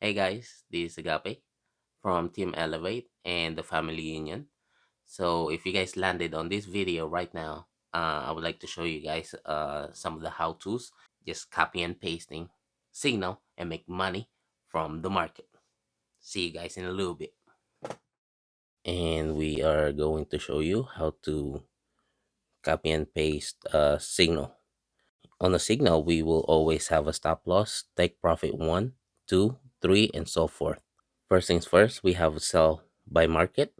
Hey guys, this is Agape from Team Elevate and the Family Union. So if you guys landed on this video right now, I would like to show you guys some of the how-tos, just copy and pasting signal and make money from the market. See you guys in a little bit. And we are going to show you how to copy and paste a signal. On a signal, we will always have a stop loss, take profit 1, 2, 3, and so forth. First things first, we have a sell by market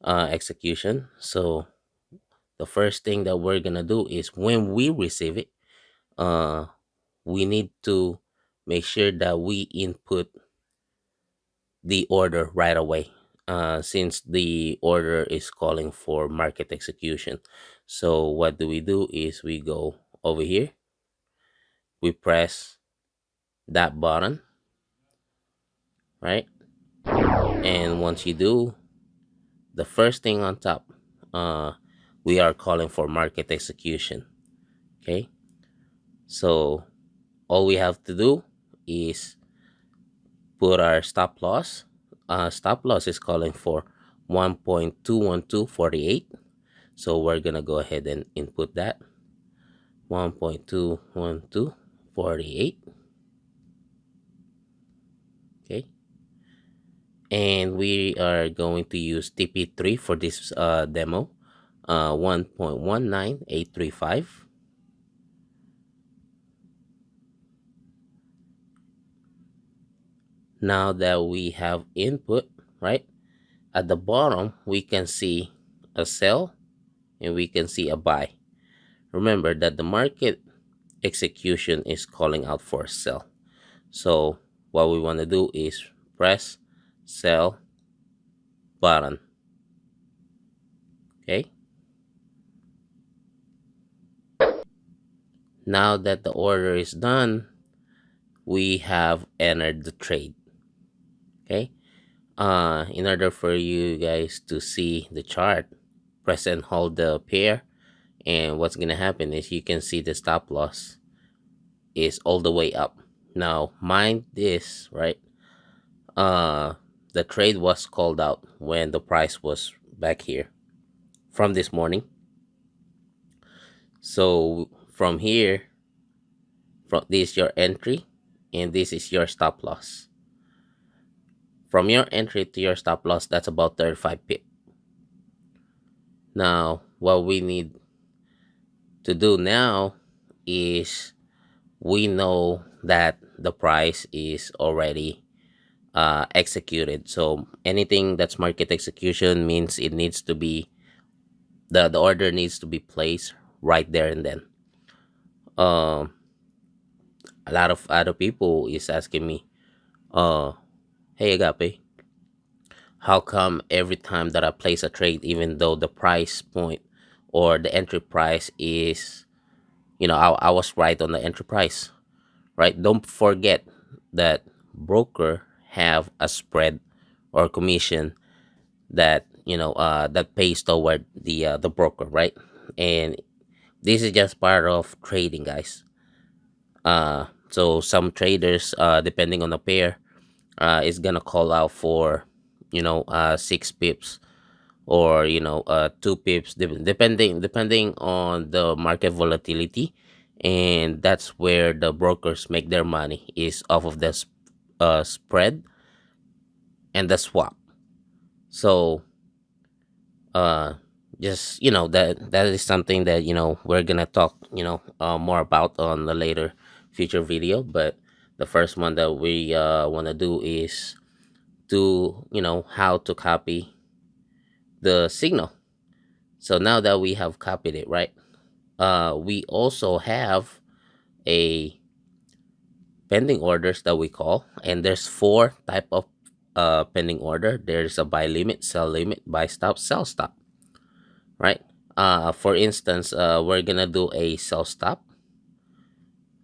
execution. So the first thing that we're gonna do is when we receive it, uh, we need to make sure that we input the order right away, since the order is calling for market execution. So what do? Is we go over here, we press that button, right? And once you do, the first thing on top, we are calling for market execution. Okay, so all we have to do is put our stop loss. Stop loss is calling for 1.21248, so we're gonna go ahead and input that 1.21248. Okay, and we are going to use TP3 for this demo, 1.19835. Now that we have input, right, at the bottom we can see a sell and we can see a buy. Remember that the market execution is calling out for a sell. So what we want to do is press sell button. Okay, now that the order is done, we have entered the trade. Okay, in order for you guys to see the chart, press and hold the pair, and what's gonna happen is you can see the stop loss is all the way up. Now mind this, right? The trade was called out when the price was back here from this morning. So from here, from this is your entry and this is your stop loss. From your entry to your stop loss, that's about 35 pip. Now what we need to do now is, we know that the price is already executed. So anything that's market execution means it needs to be, the order needs to be placed right there and then. um a lot of other people is asking me, hey Agape, how come every time that I place a trade, even though the price point or the entry price is, I was right on the entry price, right? Don't forget that broker have a spread or commission that, that pays toward the broker, right? And this is just part of trading, guys. So some traders, depending on the pair, is gonna call out for, 6 pips, or 2 pips, depending on the market volatility. And that's where the brokers make their money, is off of the spread and the swap. So uh just, that is something that, we're gonna talk, more about on the later future video. But the first one that we want to do is to, how to copy the signal. So now that we have copied it, right, we also have a pending orders that we call, and there's 4 type of pending order. There's a buy limit, sell limit, buy stop, sell stop, right? For instance, we're gonna do a sell stop.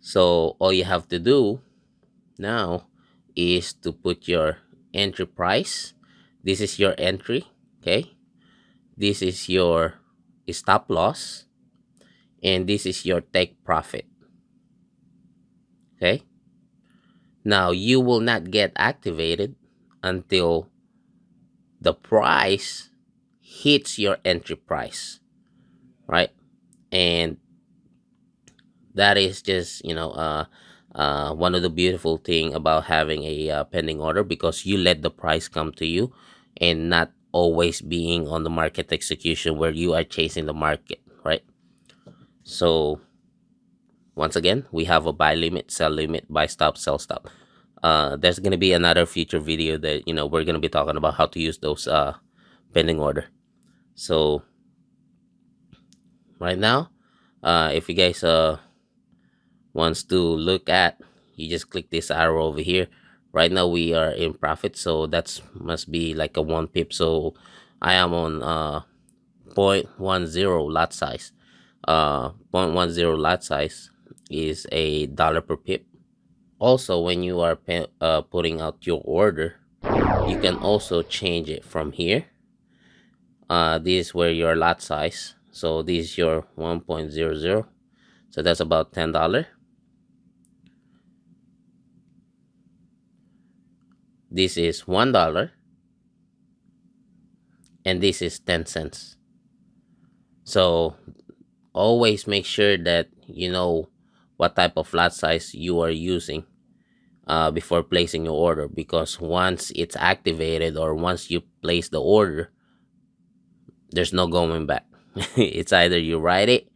So all you have to do now is to put your entry price. This is your entry. Okay, this is your stop loss, and this is your take profit. Okay, Now you will not get activated until the price hits your entry price, right? And that is just one of the beautiful thing about having a pending order, because you let the price come to you and not always being on the market execution where you are chasing the market, right? So once again, we have a buy limit, sell limit, buy stop, sell stop. There's going to be another future video that we're going to be talking about how to use those pending order. So right now, if you guys wants to look at, you just click this arrow over here. Right now we are in profit, so that's must be like a 1 pip. So I am on 0.10 lot size. 0.10 lot size is $1 per pip. Also, when you are putting out your order, you can also change it from here. This is where your lot size, so this is your 1.00, so that's about $10. This is $1, and this is 10 cents. So always make sure that you know what type of lot size you are using before placing your order, because once it's activated or once you place the order, there's no going back. It's either you ride it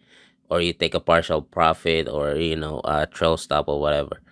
or you take a partial profit, or a trail stop or whatever.